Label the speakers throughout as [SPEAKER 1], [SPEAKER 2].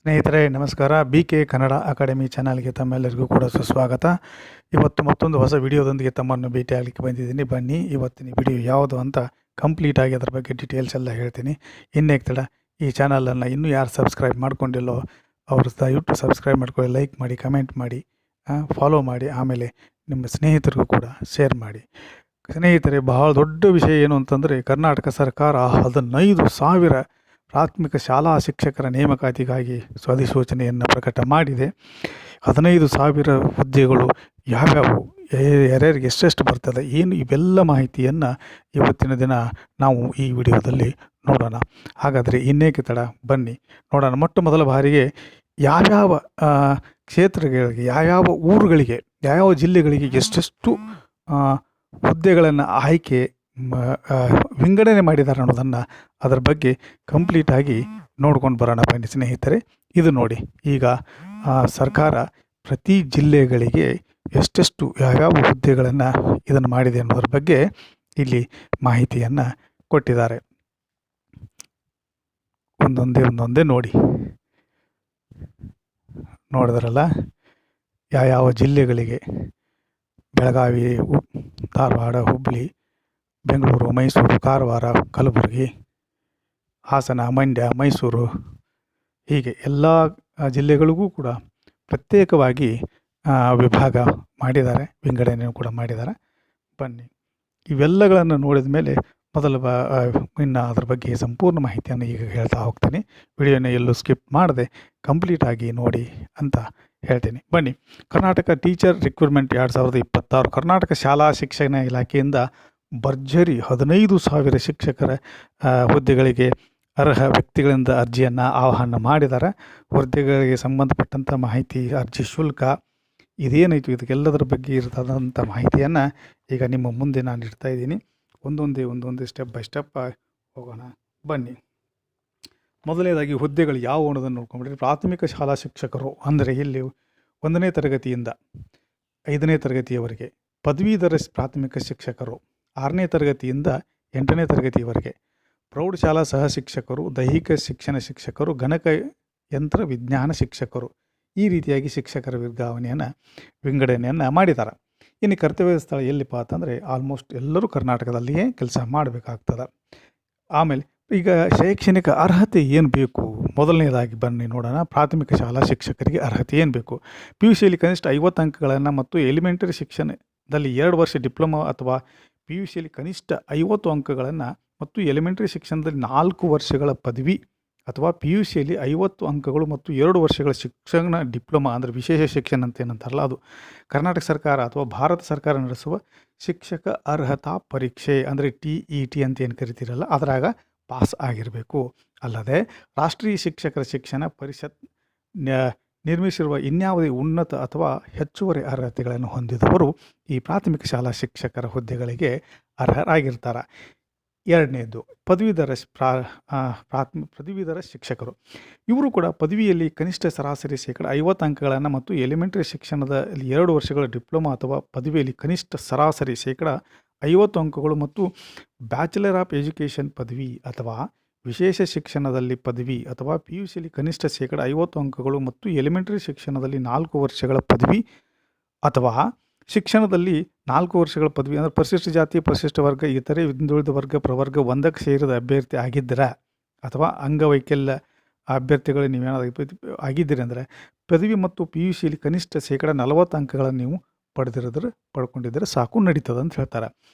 [SPEAKER 1] ಸ್ನೇಹಿತರೆ ನಮಸ್ಕಾರ. BK Kannada academy ಚಾನಲ್ಗೆ ತಮ್ಮೆಲ್ಲರಿಗೂ ಕೂಡ ಸುಸ್ವಾಗತ. ಇವತ್ತು ಮತ್ತೊಂದು ಹೊಸ ವಿಡಿಯೋದೊಂದಿಗೆ ತಮ್ಮನ್ನು ಭೇಟಿಯಾಗಲಿಕ್ಕೆ ಬಂದಿದ್ದೀನಿ. ಬನ್ನಿ ಇವತ್ತಿನ ವಿಡಿಯೋ ಯಾವುದು ಅಂತ ಕಂಪ್ಲೀಟಾಗಿ ಅದರ ಬಗ್ಗೆ ಡೀಟೇಲ್ಸ್ ಎಲ್ಲ ಹೇಳ್ತೀನಿ. ಇನ್ನೇಕೆ ತಡ, ಈ ಚಾನಲನ್ನು ಇನ್ನೂ ಯಾರು ಸಬ್ಸ್ಕ್ರೈಬ್ ಮಾಡ್ಕೊಂಡಿಲ್ಲೋ ಅವರು ದಯವಿಟ್ಟು ಸಬ್ಸ್ಕ್ರೈಬ್ ಮಾಡ್ಕೊಳ್ಳಿ, ಲೈಕ್ ಮಾಡಿ, ಕಮೆಂಟ್ ಮಾಡಿ, ಫಾಲೋ ಮಾಡಿ, ಆಮೇಲೆ ನಿಮ್ಮ ಸ್ನೇಹಿತರಿಗೂ ಕೂಡ ಶೇರ್ ಮಾಡಿ. ಸ್ನೇಹಿತರೆ, ಬಹಳ ದೊಡ್ಡ ವಿಷಯ ಏನು ಅಂತಂದರೆ, ಕರ್ನಾಟಕ ಸರ್ಕಾರ 15,000 ಪ್ರಾಥಮಿಕ ಶಾಲಾ ಶಿಕ್ಷಕರ ನೇಮಕಾತಿಗಾಗಿ ಅಧಿಸೂಚನೆಯನ್ನು ಪ್ರಕಟ ಮಾಡಿದೆ. 15,000 ಹುದ್ದೆಗಳು ಯಾವ್ಯಾವು, ಯಾರ್ಯಾರಿಗೆ ಎಷ್ಟೆಷ್ಟು ಬರ್ತದೆ, ಏನು ಇವೆಲ್ಲ ಮಾಹಿತಿಯನ್ನು ಇವತ್ತಿನ ದಿನ ನಾವು ಈ ವಿಡಿಯೋದಲ್ಲಿ ನೋಡೋಣ. ಹಾಗಾದರೆ ಇನ್ನೇಕೆ ತಡ, ಬನ್ನಿ ನೋಡೋಣ. ಮೊಟ್ಟ ಮೊದಲ ಬಾರಿಗೆ ಯಾವ್ಯಾವ ಕ್ಷೇತ್ರಗಳಿಗೆ, ಯಾವ್ಯಾವ ಊರುಗಳಿಗೆ, ಯಾವ್ಯಾವ ಜಿಲ್ಲೆಗಳಿಗೆ ಎಷ್ಟೆಷ್ಟು ಹುದ್ದೆಗಳನ್ನು ಆಯ್ಕೆ ವಿಂಗಡಣೆ ಮಾಡಿದ್ದಾರೆ ಅನ್ನೋದನ್ನು ಅದರ ಬಗ್ಗೆ ಕಂಪ್ಲೀಟಾಗಿ ನೋಡ್ಕೊಂಡು ಬರೋಣ ಬನ್ನಿ ಸ್ನೇಹಿತರೆ. ಇದು ನೋಡಿ, ಈಗ ಸರ್ಕಾರ ಪ್ರತಿ ಜಿಲ್ಲೆಗಳಿಗೆ ಎಷ್ಟೆಷ್ಟು ಯಾವ್ಯಾವ ಹುದ್ದೆಗಳನ್ನು ಇದನ್ನು ಮಾಡಿದೆ ಅನ್ನೋದ್ರ ಬಗ್ಗೆ ಇಲ್ಲಿ ಮಾಹಿತಿಯನ್ನು ಕೊಟ್ಟಿದ್ದಾರೆ. ಒಂದೊಂದೇ ನೋಡಿ, ನೋಡಿದ್ರಲ್ಲ ಯಾವ್ಯಾವ ಜಿಲ್ಲೆಗಳಿಗೆ: ಬೆಳಗಾವಿ, ಧಾರವಾಡ, ಹುಬ್ಬಳ್ಳಿ, ಬೆಂಗಳೂರು, ಮೈಸೂರು, ಕಾರವಾರ, ಕಲಬುರಗಿ, ಹಾಸನ, ಮಂಡ್ಯ, ಮೈಸೂರು, ಹೀಗೆ ಎಲ್ಲ ಜಿಲ್ಲೆಗಳಿಗೂ ಕೂಡ ಪ್ರತ್ಯೇಕವಾಗಿ ವಿಭಾಗ ಮಾಡಿದ್ದಾರೆ, ವಿಂಗಡಣೆಯನ್ನು ಕೂಡ ಮಾಡಿದ್ದಾರೆ. ಬನ್ನಿ ಇವೆಲ್ಲಗಳನ್ನು ನೋಡಿದ ಮೇಲೆ ಮೊದಲ ಇನ್ನು ಅದರ ಬಗ್ಗೆ ಸಂಪೂರ್ಣ ಮಾಹಿತಿಯನ್ನು ಈಗ ಹೇಳ್ತಾ ಹೋಗ್ತೀನಿ. ವಿಡಿಯೋನ ಎಲ್ಲೂ ಸ್ಕಿಪ್ ಮಾಡದೆ ಕಂಪ್ಲೀಟಾಗಿ ನೋಡಿ ಅಂತ ಹೇಳ್ತೀನಿ. ಬನ್ನಿ. ಕರ್ನಾಟಕ ಟೀಚರ್ ರಿಕ್ರೂಟ್ಮೆಂಟ್ 2026 ಕರ್ನಾಟಕ ಶಾಲಾ ಶಿಕ್ಷಣ ಇಲಾಖೆಯಿಂದ ಭರ್ಜರಿ 15,000 ಶಿಕ್ಷಕರ ಹುದ್ದೆಗಳಿಗೆ ಅರ್ಹ ವ್ಯಕ್ತಿಗಳಿಂದ ಅರ್ಜಿಯನ್ನು ಆಹ್ವಾನ ಮಾಡಿದ್ದಾರೆ. ಹುದ್ದೆಗಳಿಗೆ ಸಂಬಂಧಪಟ್ಟಂಥ ಮಾಹಿತಿ, ಅರ್ಜಿ ಶುಲ್ಕ, ಇದೇನಾಯಿತು ಇದಕ್ಕೆಲ್ಲದರ ಬಗ್ಗೆ ಇರ್ತದಂಥ ಮಾಹಿತಿಯನ್ನು ಈಗ ನಿಮ್ಮ ಮುಂದೆ ನಾನು ಇಡ್ತಾ ಇದ್ದೀನಿ. ಒಂದೊಂದೇ ಸ್ಟೆಪ್ ಬೈ ಸ್ಟೆಪ್ ಹೋಗೋಣ ಬನ್ನಿ. ಮೊದಲನೇದಾಗಿ ಹುದ್ದೆಗಳು ಯಾವ ಅನ್ನೋದನ್ನು ನೋಡ್ಕೊಂಡ್ಬಿಟ್ರೆ, ಪ್ರಾಥಮಿಕ ಶಾಲಾ ಶಿಕ್ಷಕರು ಅಂದರೆ ಇಲ್ಲಿ 1ನೇ ತರಗತಿಯಿಂದ 5ನೇ ತರಗತಿಯವರೆಗೆ, ಪದವೀಧರ ಪ್ರಾಥಮಿಕ ಶಿಕ್ಷಕರು 6ನೇ ತರಗತಿಯಿಂದ 8ನೇ ತರಗತಿಯವರೆಗೆ, ಪ್ರೌಢಶಾಲಾ ಸಹ ಶಿಕ್ಷಕರು, ದೈಹಿಕ ಶಿಕ್ಷಣ ಶಿಕ್ಷಕರು, ಗಣಕಯಂತ್ರ ವಿಜ್ಞಾನ ಶಿಕ್ಷಕರು, ಈ ರೀತಿಯಾಗಿ ಶಿಕ್ಷಕರ ವಿಂಗಡಣೆಯನ್ನು ಮಾಡಿದ್ದಾರೆ. ಇನ್ನು ಕರ್ತವ್ಯ ಸ್ಥಳ ಎಲ್ಲಿಪ್ಪ ಅಂತಂದರೆ ಆಲ್ಮೋಸ್ಟ್ ಎಲ್ಲರೂ ಕರ್ನಾಟಕದಲ್ಲಿಯೇ ಕೆಲಸ ಮಾಡಬೇಕಾಗ್ತದೆ. ಆಮೇಲೆ ಈಗ ಶೈಕ್ಷಣಿಕ ಅರ್ಹತೆ ಏನು ಬೇಕು, ಮೊದಲನೇದಾಗಿ ಬನ್ನಿ ನೋಡೋಣ. ಪ್ರಾಥಮಿಕ ಶಾಲಾ ಶಿಕ್ಷಕರಿಗೆ ಅರ್ಹತೆ ಏನು ಬೇಕು? PUCಯಲ್ಲಿ ಕನಿಷ್ಠ 50 ಅಂಕಗಳನ್ನು ಮತ್ತು ಎಲಿಮೆಂಟರಿ ಶಿಕ್ಷಣದಲ್ಲಿ 2 ವರ್ಷ ಡಿಪ್ಲೊಮಾ ಅಥವಾ PUCಯಲ್ಲಿ ಕನಿಷ್ಠ 50 ಅಂಕಗಳನ್ನು ಮತ್ತು ಎಲಿಮೆಂಟರಿ ಶಿಕ್ಷಣದಲ್ಲಿ 4 ವರ್ಷಗಳ ಪದವಿ ಅಥವಾ PUCಯಲ್ಲಿ 50 ಅಂಕಗಳು ಮತ್ತು 2 ವರ್ಷಗಳ ಶಿಕ್ಷಣ ಡಿಪ್ಲೊಮಾ ಅಂದರೆ ವಿಶೇಷ ಶಿಕ್ಷಣ ಅಂತ ಏನಂತಾರಲ್ಲ ಅದು, ಕರ್ನಾಟಕ ಸರ್ಕಾರ ಅಥವಾ ಭಾರತ ಸರ್ಕಾರ ನಡೆಸುವ ಶಿಕ್ಷಕ ಅರ್ಹತಾ ಪರೀಕ್ಷೆ ಅಂದರೆ TET ಅಂತ ಏನು ಕರಿತೀರಲ್ಲ ಅದರಾಗ ಪಾಸ್ ಆಗಿರಬೇಕು. ಅಲ್ಲದೆ ರಾಷ್ಟ್ರೀಯ ಶಿಕ್ಷಕರ ಶಿಕ್ಷಣ ಪರಿಷತ್ ನಿರ್ಮಿಸಿರುವ ಇನ್ಯಾವುದೇ ಉನ್ನತ ಅಥವಾ ಹೆಚ್ಚುವರಿ ಅರ್ಹತೆಗಳನ್ನು ಹೊಂದಿದವರು ಈ ಪ್ರಾಥಮಿಕ ಶಾಲಾ ಶಿಕ್ಷಕರ ಹುದ್ದೆಗಳಿಗೆ ಅರ್ಹರಾಗಿರ್ತಾರೆ. ಎರಡನೇದು ಪದವೀಧರ ಶಿಕ್ಷಕರು. ಇವರು ಕೂಡ ಪದವಿಯಲ್ಲಿ ಕನಿಷ್ಠ ಸರಾಸರಿ 50 ಅಂಕಗಳನ್ನು ಮತ್ತು ಎಲಿಮೆಂಟರಿ ಶಿಕ್ಷಣದಲ್ಲಿ 2 ವರ್ಷಗಳ ಡಿಪ್ಲೊಮಾ ಅಥವಾ ಪದವಿಯಲ್ಲಿ ಕನಿಷ್ಠ ಸರಾಸರಿ 50 ಅಂಕಗಳು ಮತ್ತು ಬ್ಯಾಚುಲರ್ ಆಫ್ ಎಜುಕೇಷನ್ ಪದವಿ ಅಥವಾ ವಿಶೇಷ ಶಿಕ್ಷಣದಲ್ಲಿ ಪದವಿ ಅಥವಾ PUCಯಲ್ಲಿ ಕನಿಷ್ಠ 50 ಅಂಕಗಳು ಮತ್ತು ಎಲಿಮೆಂಟರಿ ಶಿಕ್ಷಣದಲ್ಲಿ 4 ವರ್ಷಗಳ ಪದವಿ ಅಥವಾ ಶಿಕ್ಷಣದಲ್ಲಿ 4 ವರ್ಷಗಳ ಪದವಿ ಅಂದರೆ ಪರಿಶಿಷ್ಟ ಜಾತಿ, ಪರಿಶಿಷ್ಟ ವರ್ಗ, ಇತರೆ ಹಿಂದುಳಿದ ವರ್ಗ, ಪ್ರವರ್ಗ 1ಕ್ಕೆ ಸೇರಿದ ಅಭ್ಯರ್ಥಿ ಆಗಿದ್ದೀರಾ ಅಥವಾ ಅಂಗವೈಕಲ್ಯ ಅಭ್ಯರ್ಥಿಗಳು ನೀವೇನಾದ್ರು ಆಗಿದ್ದೀರಿ ಅಂದರೆ ಪದವಿ ಮತ್ತು PUCಯಲ್ಲಿ ಕನಿಷ್ಠ 40 ಅಂಕಗಳನ್ನು ನೀವು ಪಡ್ಕೊಂಡಿದ್ದರೆ ಸಾಕು, ನಡೀತದೆ ಅಂತ ಹೇಳ್ತಾರೆ.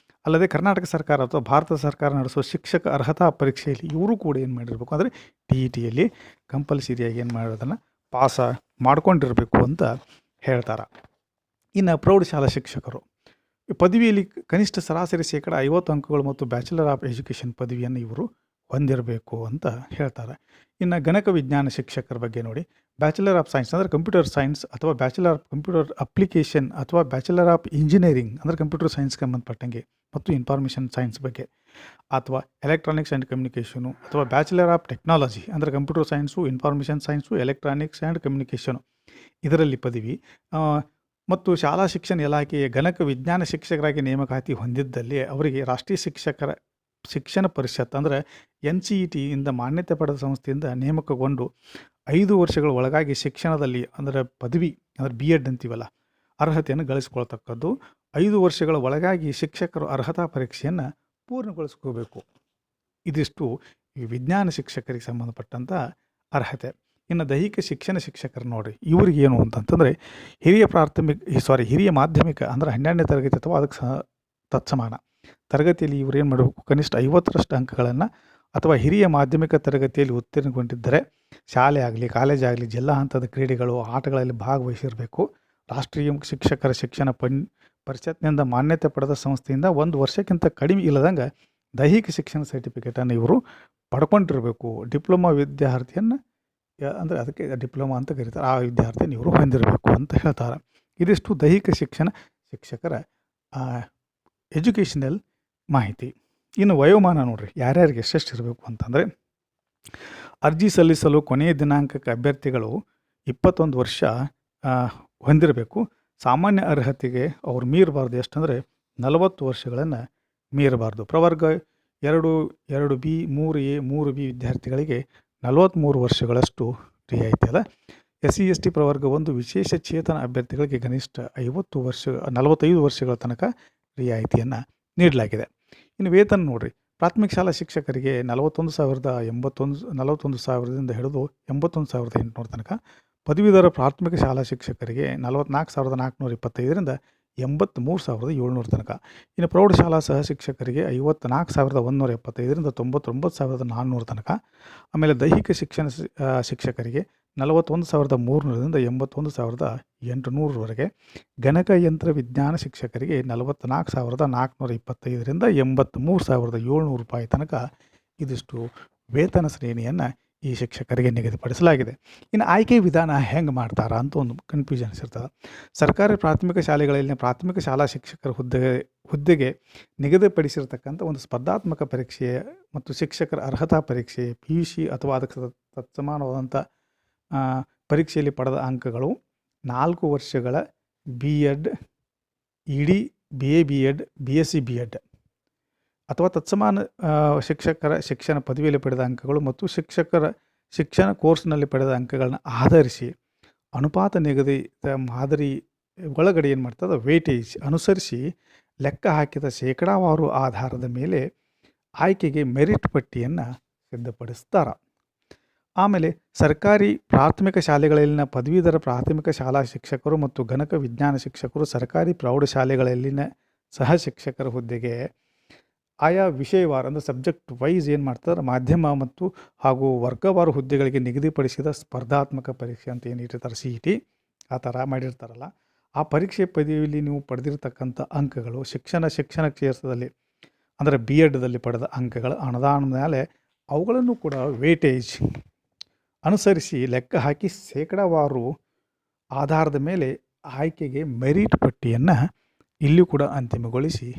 [SPEAKER 1] ಅಲ್ಲದೆ ಕರ್ನಾಟಕ ಸರ್ಕಾರ ಅಥವಾ ಭಾರತ ಸರ್ಕಾರ ನಡೆಸುವ ಶಿಕ್ಷಕ ಅರ್ಹತಾ ಪರೀಕ್ಷೆಯಲ್ಲಿ ಇವರು ಕೂಡ ಏನು ಮಾಡಿರಬೇಕು ಅಂದರೆ TETಯಲ್ಲಿ ಕಂಪಲ್ಸರಿಯಾಗಿ ಏನು ಮಾಡೋದನ್ನು ಪಾಸ ಮಾಡ್ಕೊಂಡಿರಬೇಕು ಅಂತ ಹೇಳ್ತಾರೆ. ಇನ್ನು ಪ್ರೌಢಶಾಲಾ ಶಿಕ್ಷಕರು ಪದವಿಯಲ್ಲಿ ಕನಿಷ್ಠ ಸರಾಸರಿ 50 ಅಂಕಗಳು ಮತ್ತು ಬ್ಯಾಚುಲರ್ ಆಫ್ ಎಜುಕೇಷನ್ ಪದವಿಯನ್ನು ಇವರು ಹೊಂದಿರಬೇಕು ಅಂತ ಹೇಳ್ತಾರೆ. ಇನ್ನು ಗಣಕ ವಿಜ್ಞಾನ ಶಿಕ್ಷಕರ ಬಗ್ಗೆ ನೋಡಿ, ಬ್ಯಾಚುಲರ್ ಆಫ್ ಸೈನ್ಸ್ ಅಂದರೆ ಕಂಪ್ಯೂಟರ್ ಸೈನ್ಸ್ ಅಥವಾ ಬ್ಯಾಚುಲರ್ ಆಫ್ ಕಂಪ್ಯೂಟರ್ ಅಪ್ಲಿಕೇಶನ್ ಅಥವಾ ಬ್ಯಾಚುಲರ್ ಆಫ್ ಇಂಜಿನಿಯರಿಂಗ್ ಅಂದರೆ ಕಂಪ್ಯೂಟರ್ ಸೈನ್ಸ್ಗೆ ಸಂಬಂಧಪಟ್ಟಂಗೆ ಮತ್ತು ಇನ್ಫಾರ್ಮೇಷನ್ ಸೈನ್ಸ್ ಬಗ್ಗೆ, ಅಥವಾ ಎಲೆಕ್ಟ್ರಾನಿಕ್ಸ್ ಆ್ಯಂಡ್ ಕಮ್ಯುನಿಕೇಷನು ಅಥವಾ ಬ್ಯಾಚುಲರ್ ಆಫ್ ಟೆಕ್ನಾಲಜಿ ಅಂದರೆ computer science, information science, electronics and communication ಇದರಲ್ಲಿ ಪದವಿ ಮತ್ತು ಶಾಲಾ ಶಿಕ್ಷಣ ಇಲಾಖೆಯ ಗಣಕ ವಿಜ್ಞಾನ ಶಿಕ್ಷಕರಾಗಿ ನೇಮಕಾತಿ ಹೊಂದಿದ್ದಲ್ಲಿ ಅವರಿಗೆ ರಾಷ್ಟ್ರೀಯ ಶಿಕ್ಷಕರ ಶಿಕ್ಷಣ ಪರಿಷತ್ ಅಂದರೆ NCETಯಿಂದ ಮಾನ್ಯತೆ ಪಡೆದ ಸಂಸ್ಥೆಯಿಂದ ನೇಮಕಗೊಂಡು 5 ವರ್ಷಗಳ ಒಳಗಾಗಿ ಶಿಕ್ಷಣದಲ್ಲಿ ಅಂದರೆ ಪದವಿ ಅಂದರೆ BEd ಅಂತೀವಲ್ಲ ಅರ್ಹತೆಯನ್ನು ಗಳಿಸ್ಕೊಳ್ತಕ್ಕದ್ದು. 5 ವರ್ಷಗಳ ಒಳಗಾಗಿ ಶಿಕ್ಷಕರು ಅರ್ಹತಾ ಪರೀಕ್ಷೆಯನ್ನು ಪೂರ್ಣಗೊಳಿಸ್ಕೋಬೇಕು. ಇದಿಷ್ಟು ಈ ವಿಜ್ಞಾನ ಶಿಕ್ಷಕರಿಗೆ ಸಂಬಂಧಪಟ್ಟಂಥ ಅರ್ಹತೆ. ಇನ್ನು ದೈಹಿಕ ಶಿಕ್ಷಣ ಶಿಕ್ಷಕರು ನೋಡಿರಿ, ಇವ್ರಿಗೆ ಏನು ಅಂತಂತಂದರೆ ಹಿರಿಯ ಮಾಧ್ಯಮಿಕ ಅಂದರೆ 12ನೇ ತರಗತಿ ಅಥವಾ ಅದಕ್ಕೆ ತತ್ಸಮಾನ ತರಗತಿಯಲ್ಲಿ ಇವರು ಏನು ಮಾಡಬೇಕು, ಕನಿಷ್ಠ 50ರಷ್ಟು ಅಂಕಗಳನ್ನು ಅಥವಾ ಹಿರಿಯ ಮಾಧ್ಯಮಿಕ ತರಗತಿಯಲ್ಲಿ ಉತ್ತೀರ್ಣಗೊಂಡಿದ್ದರೆ ಶಾಲೆ ಆಗಲಿ ಕಾಲೇಜ್ ಆಗಲಿ ಜಿಲ್ಲಾ ಹಂತದ ಕ್ರೀಡೆಗಳು ಆಟಗಳಲ್ಲಿ ಭಾಗವಹಿಸಿರಬೇಕು. ರಾಷ್ಟ್ರೀಯ ಶಿಕ್ಷಕರ ಶಿಕ್ಷಣ ಪರಿಷತ್ನಿಂದ ಮಾನ್ಯತೆ ಪಡೆದ ಸಂಸ್ಥೆಯಿಂದ 1 ವರ್ಷಕ್ಕಿಂತ ಕಡಿಮೆ ಇಲ್ಲದಂಗೆ ದೈಹಿಕ ಶಿಕ್ಷಣ ಸರ್ಟಿಫಿಕೇಟನ್ನು ಇವರು ಪಡ್ಕೊಂಡಿರಬೇಕು. ಡಿಪ್ಲೊಮಾ ವಿದ್ಯಾರ್ಥಿಯನ್ನು ಅಂದರೆ ಅದಕ್ಕೆ ಡಿಪ್ಲೊಮಾ ಅಂತ ಕರೀತಾರೆ, ಆ ವಿದ್ಯಾರ್ಥಿಯನ್ನು ಇವರು ಹೊಂದಿರಬೇಕು ಅಂತ ಹೇಳ್ತಾರೆ. ಇದಿಷ್ಟು ದೈಹಿಕ ಶಿಕ್ಷಣ ಶಿಕ್ಷಕರ ಎಜುಕೇಷನಲ್ ಮಾಹಿತಿ. ಇನ್ನು ವಯೋಮಾನ ನೋಡ್ರಿ, ಯಾರ್ಯಾರಿಗೆ ಎಷ್ಟೆಷ್ಟು ಇರಬೇಕು ಅಂತಂದರೆ, ಅರ್ಜಿ ಸಲ್ಲಿಸಲು ಕೊನೆಯ ದಿನಾಂಕಕ್ಕೆ ಅಭ್ಯರ್ಥಿಗಳು 21 ವರ್ಷ ಹೊಂದಿರಬೇಕು. ಸಾಮಾನ್ಯ ಅರ್ಹತೆಗೆ ಅವ್ರು ಮೀರಬಾರ್ದು, ಎಷ್ಟಂದರೆ 40 ವರ್ಷಗಳನ್ನು ಮೀರಬಾರ್ದು. ಪ್ರವರ್ಗ 2, 2B, 3A, 3B ವಿದ್ಯಾರ್ಥಿಗಳಿಗೆ 43 ವರ್ಷಗಳಷ್ಟು ರಿಯಾಯಿತಿ ಅದ. SC ST ಪ್ರವರ್ಗ 1 ವಿಶೇಷ ಚೇತನ ಅಭ್ಯರ್ಥಿಗಳಿಗೆ ಕನಿಷ್ಠ 45 ವರ್ಷಗಳ ತನಕ ರಿಯಾಯಿತಿಯನ್ನು ನೀಡಲಾಗಿದೆ. ಇನ್ನು ವೇತನ ನೋಡ್ರಿ, ಪ್ರಾಥಮಿಕ ಶಾಲಾ ಶಿಕ್ಷಕರಿಗೆ 41,000ದಿಂದ ಹಿಡಿದು 81,800 ತನಕ, ಪದವೀಧರ ಪ್ರಾಥಮಿಕ ಶಾಲಾ ಶಿಕ್ಷಕರಿಗೆ 44,425ರಿಂದ 83,700 ತನಕ. ಇನ್ನು ಪ್ರೌಢಶಾಲಾ ಸಹ ಶಿಕ್ಷಕರಿಗೆ 54,175ರಿಂದ 99,400 ತನಕ. ಆಮೇಲೆ ದೈಹಿಕ ಶಿಕ್ಷಣ ಶಿಕ್ಷಕರಿಗೆ 41,300ರಿಂದ 81,800ವರೆಗೆ. ಗಣಕಯಂತ್ರ ವಿಜ್ಞಾನ ಶಿಕ್ಷಕರಿಗೆ 44,425ರಿಂದ 83,700 ರೂಪಾಯಿ ತನಕ. ಇದಿಷ್ಟು ವೇತನ ಶ್ರೇಣಿಯನ್ನು ಈ ಶಿಕ್ಷಕರಿಗೆ ನಿಗದಿಪಡಿಸಲಾಗಿದೆ. ಇನ್ನು ಆಯ್ಕೆ ವಿಧಾನ ಹೆಂಗೆ ಮಾಡ್ತಾರ ಅಂತ ಒಂದು ಕನ್ಫ್ಯೂಷನ್ಸ್ ಇರ್ತದೆ. ಸರ್ಕಾರಿ ಪ್ರಾಥಮಿಕ ಶಾಲೆಗಳಲ್ಲಿ ಪ್ರಾಥಮಿಕ ಶಾಲಾ ಶಿಕ್ಷಕರ ಹುದ್ದೆಗೆ ನಿಗದಿಪಡಿಸಿರ್ತಕ್ಕಂಥ ಒಂದು ಸ್ಪರ್ಧಾತ್ಮಕ ಪರೀಕ್ಷೆ ಮತ್ತು ಶಿಕ್ಷಕರ ಅರ್ಹತಾ ಪರೀಕ್ಷೆ PUC ಅಥವಾ ಅದಕ್ಕೆ ತತ್ಸಮಾನವಾದಂಥ ಪರೀಕ್ಷೆಯಲ್ಲಿ ಪಡೆದ ಅಂಕಗಳು 4 ವರ್ಷಗಳ BEd, ED, BA BEd, BSc BEd ಅಥವಾ ತತ್ಸಮಾನ ಶಿಕ್ಷಕರ ಶಿಕ್ಷಣ ಪದವಿಯಲ್ಲಿ ಪಡೆದ ಅಂಕಗಳು ಮತ್ತು ಶಿಕ್ಷಕರ ಶಿಕ್ಷಣ ಕೋರ್ಸ್ನಲ್ಲಿ ಪಡೆದ ಅಂಕಗಳನ್ನು ಆಧರಿಸಿ ಅನುಪಾತ ನಿಗದಿತ ಮಾದರಿ ಒಳಗಡೆ ಏನು ಮಾಡ್ತದೆ, ವೇಟೇಜ್ ಅನುಸರಿಸಿ ಲೆಕ್ಕ ಹಾಕಿದ ಶೇಕಡಾವಾರು ಆಧಾರದ ಮೇಲೆ ಆಯ್ಕೆಗೆ ಮೆರಿಟ್ ಪಟ್ಟಿಯನ್ನು ಸಿದ್ಧಪಡಿಸ್ತಾರೆ. ಆಮೇಲೆ ಸರ್ಕಾರಿ ಪ್ರಾಥಮಿಕ ಶಾಲೆಗಳಲ್ಲಿನ ಪದವೀಧರ ಪ್ರಾಥಮಿಕ ಶಾಲಾ ಶಿಕ್ಷಕರು ಮತ್ತು ಗಣಕ ವಿಜ್ಞಾನ ಶಿಕ್ಷಕರು, ಸರ್ಕಾರಿ ಪ್ರೌಢಶಾಲೆಗಳಲ್ಲಿನ ಸಹ ಶಿಕ್ಷಕರ ಹುದ್ದೆಗೆ ಆಯಾ ವಿಷಯವಾರ ಅಂದರೆ ಸಬ್ಜೆಕ್ಟ್ ವೈಸ್ ಏನು ಮಾಡ್ತಾರೆ, ಮಾಧ್ಯಮ ಮತ್ತು ಹಾಗೂ ವರ್ಗವಾರು ಹುದ್ದೆಗಳಿಗೆ ನಿಗದಿಪಡಿಸಿದ ಸ್ಪರ್ಧಾತ್ಮಕ ಪರೀಕ್ಷೆ ಅಂತ ಏನು ಇಟ್ಟಿರ್ತಾರೆ, CET ಆ ಥರ ಮಾಡಿರ್ತಾರಲ್ಲ, ಆ ಪರೀಕ್ಷೆ ಪದವಿಯಲ್ಲಿ ನೀವು ಪಡೆದಿರ್ತಕ್ಕಂಥ ಅಂಕಗಳು ಶಿಕ್ಷಣ ಕ್ಷೇತ್ರದಲ್ಲಿ ಅಂದರೆ BEdದಲ್ಲಿ ಪಡೆದ ಅಂಕಗಳ ಅನುದಾನದ ಮೇಲೆ ಅವುಗಳನ್ನು ಕೂಡ ವೇಟೇಜ್ ಅನುಸರಿಸಿ ಲೆಕ್ಕ ಹಾಕಿ ಶೇಕಡಾವಾರು ಆಧಾರದ ಮೇಲೆ ಆಯ್ಕೆಗೆ ಮೆರಿಟ್ ಪಟ್ಟಿಯನ್ನು ಇಲ್ಲೂ ಕೂಡ ಅಂತಿಮಗೊಳಿಸಿ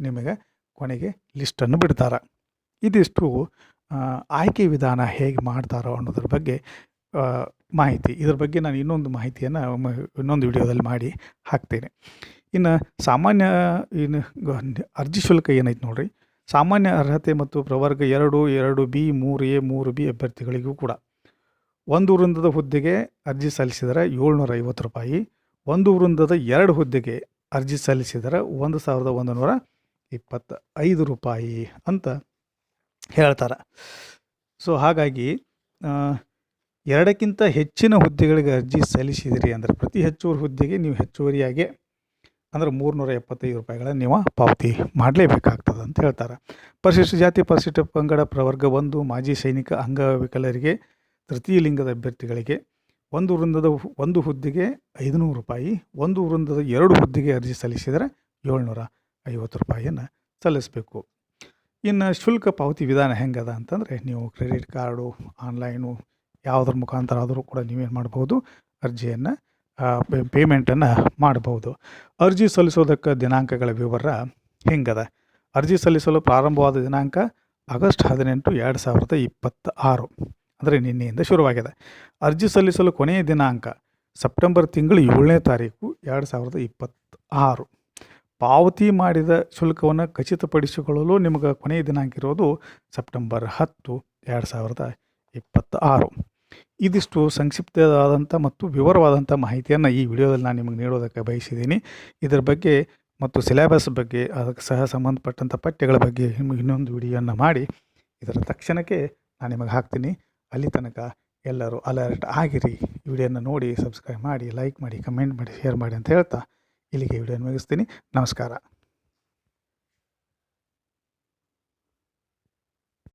[SPEAKER 1] ನಿಮಗೆ ಕೊನೆಗೆ ಲಿಸ್ಟನ್ನು ಬಿಡ್ತಾರೆ. ಇದಿಷ್ಟು ಆಯ್ಕೆ ವಿಧಾನ ಹೇಗೆ ಮಾಡ್ತಾರೋ ಅನ್ನೋದ್ರ ಬಗ್ಗೆ ಮಾಹಿತಿ. ಇದ್ರ ಬಗ್ಗೆ ನಾನು ಇನ್ನೊಂದು ಮಾಹಿತಿಯನ್ನು ಇನ್ನೊಂದು ವಿಡಿಯೋದಲ್ಲಿ ಮಾಡಿ ಹಾಕ್ತೇನೆ. ಇನ್ನು ಸಾಮಾನ್ಯ ಅರ್ಜಿ ಶುಲ್ಕ ಏನೈತೆ ನೋಡ್ರಿ, ಸಾಮಾನ್ಯ ಅರ್ಹತೆ ಮತ್ತು ಪ್ರವರ್ಗ 2, 2B, 3A, 3B ಅಭ್ಯರ್ಥಿಗಳಿಗೂ ಕೂಡ 1 ವೃಂದದ ಹುದ್ದೆಗೆ ಅರ್ಜಿ ಸಲ್ಲಿಸಿದರೆ 750 ರೂಪಾಯಿ, 1 ವೃಂದದ 2 ಹುದ್ದೆಗೆ ಅರ್ಜಿ ಸಲ್ಲಿಸಿದರೆ 1,125 ರೂಪಾಯಿ ಅಂತ ಹೇಳ್ತಾರೆ. ಸೊ ಹಾಗಾಗಿ 2ಕ್ಕಿಂತ ಹೆಚ್ಚಿನ ಹುದ್ದೆಗಳಿಗೆ ಅರ್ಜಿ ಸಲ್ಲಿಸಿದಿರಿ ಅಂದರೆ ಪ್ರತಿ ಹೆಚ್ಚುವರಿ ಹುದ್ದೆಗೆ ನೀವು ಹೆಚ್ಚುವರಿಯಾಗಿ ಅಂದರೆ 375 ರೂಪಾಯಿಗಳನ್ನು ನೀವು ಪಾವತಿ ಮಾಡಲೇಬೇಕಾಗ್ತದೆ ಅಂತ ಹೇಳ್ತಾರೆ. ಪರಿಶಿಷ್ಟ ಜಾತಿ ಪರಿಶಿಷ್ಟ ಪಂಗಡ ಪ್ರವರ್ಗ 1 ಮಾಜಿ ಸೈನಿಕ ಅಂಗವಿಕಲರಿಗೆ ತೃತೀಯ ಲಿಂಗದ ಅಭ್ಯರ್ಥಿಗಳಿಗೆ 1 ವೃಂದದ 1 ಹುದ್ದೆಗೆ 500 ರೂಪಾಯಿ, 1 ವೃಂದದ 2 ಹುದ್ದೆಗೆ ಅರ್ಜಿ ಸಲ್ಲಿಸಿದರೆ 750 ರೂಪಾಯಿಯನ್ನು ಸಲ್ಲಿಸಬೇಕು. ಇನ್ನು ಶುಲ್ಕ ಪಾವತಿ ವಿಧಾನ ಹೆಂಗದ ಅಂತಂದರೆ, ನೀವು ಕ್ರೆಡಿಟ್ ಕಾರ್ಡು ಆನ್ಲೈನು ಯಾವುದ್ರ ಮುಖಾಂತರ ಆದರೂ ಕೂಡ ನೀವೇನು ಮಾಡ್ಬೋದು, ಅರ್ಜಿಯನ್ನು ಪೇಮೆಂಟನ್ನು ಮಾಡಬಹುದು. ಅರ್ಜಿ ಸಲ್ಲಿಸೋದಕ್ಕೆ ದಿನಾಂಕಗಳ ವಿವರ ಹೆಂಗದ. ಅರ್ಜಿ ಸಲ್ಲಿಸಲು ಪ್ರಾರಂಭವಾದ ದಿನಾಂಕ ಆಗಸ್ಟ್ 18, 2026 ಅಂದರೆ ನಿನ್ನೆಯಿಂದ ಶುರುವಾಗಿದೆ. ಅರ್ಜಿ ಸಲ್ಲಿಸಲು ಕೊನೆಯ ದಿನಾಂಕ ಸೆಪ್ಟೆಂಬರ್ ತಿಂಗಳು 7ನೇ ತಾರೀಕು 2026. ಪಾವತಿ ಮಾಡಿದ ಶುಲ್ಕವನ್ನು ಖಚಿತಪಡಿಸಿಕೊಳ್ಳಲು ನಿಮಗೆ ಕೊನೆಯ ದಿನಾಂಕ ಇರೋದು ಸೆಪ್ಟೆಂಬರ್ 10, 2026. ಇದಿಷ್ಟು ಸಂಕ್ಷಿಪ್ತವಾದಂಥ ಮತ್ತು ವಿವರವಾದಂಥ ಮಾಹಿತಿಯನ್ನು ಈ ವಿಡಿಯೋದಲ್ಲಿ ನಾನು ನಿಮಗೆ ನೀಡೋದಕ್ಕೆ ಬಯಸಿದ್ದೀನಿ. ಇದರ ಬಗ್ಗೆ ಮತ್ತು ಸಿಲೆಬಸ್ ಬಗ್ಗೆ, ಅದಕ್ಕೆ ಸಹ ಸಂಬಂಧಪಟ್ಟಂಥ ಪಠ್ಯಗಳ ಬಗ್ಗೆ ನಿಮಗೆ ಇನ್ನೊಂದು ವಿಡಿಯೋನ ಮಾಡಿ ಇದರ ತಕ್ಷಣಕ್ಕೆ ನಾನು ನಿಮಗೆ ಹಾಕ್ತೀನಿ. ಅಲ್ಲಿ ತನಕ ಎಲ್ಲರೂ ಅಲರ್ಟ್ ಆಗಿರಿ. ವಿಡಿಯೋನ ನೋಡಿ ಸಬ್ಸ್ಕ್ರೈಬ್ ಮಾಡಿ, ಲೈಕ್ ಮಾಡಿ, ಕಮೆಂಟ್ ಮಾಡಿ, ಶೇರ್ ಮಾಡಿ ಅಂತ ಹೇಳ್ತಾ ಇಲ್ಲಿಗೆ ವಿಡಿಯೋನ ಮುಗಿಸ್ತೀನಿ. ನಮಸ್ಕಾರ.